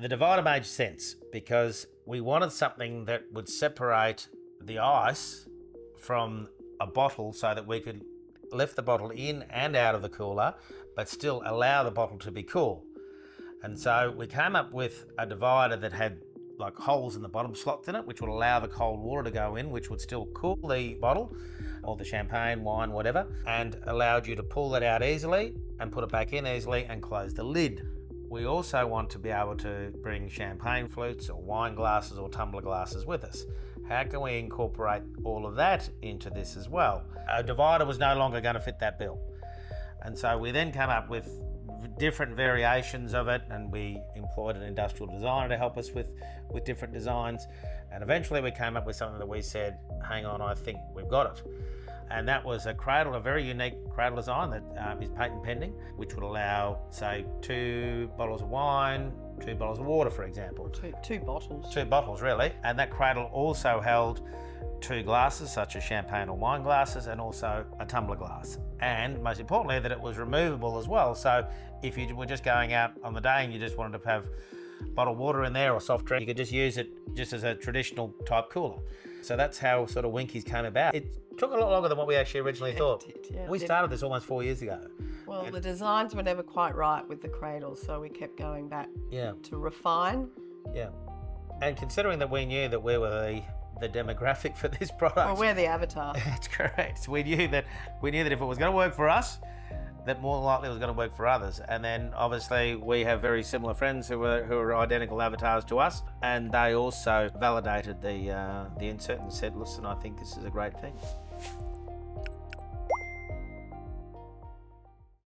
The divider made sense because we wanted something that would separate the ice from a bottle so that we could lift the bottle in and out of the cooler, but still allow the bottle to be cool. And so we came up with a divider that had like holes in the bottom slots in it, which would allow the cold water to go in, which would still cool the bottle or the champagne, wine, whatever, and allowed you to pull it out easily and put it back in easily and close the lid. We also want to be able to bring champagne flutes or wine glasses or tumbler glasses with us. How can we incorporate all of that into this as well? A divider was no longer going to fit that bill. And so we then came up with different variations of it, and we employed an industrial designer to help us with different designs. And eventually we came up with something that we said, hang on, I think we've got it. And that was a cradle, a very unique cradle design that is patent pending, which would allow, say, 2 bottles of wine, 2 bottles of water, for example. Two bottles. 2 bottles, really. And that cradle also held 2 glasses, such as champagne or wine glasses, and also a tumbler glass. And most importantly, that it was removable as well. So if you were just going out on the day and you just wanted to have bottled water in there or soft drink, you could just use it just as a traditional type cooler. So that's how sort of Winkies came about. It took a lot longer than what we actually originally thought. It did, yeah. We started this almost 4 years ago. Well, the designs were never quite right with the cradles, so we kept going back to refine. Yeah. And considering that we knew that we were the demographic for this product. Well, we're the avatar. That's correct. We knew that if it was going to work for us, that more than likely it was going to work for others. And then obviously we have very similar friends who are identical avatars to us, and they also validated the insert and said, listen, I think this is a great thing.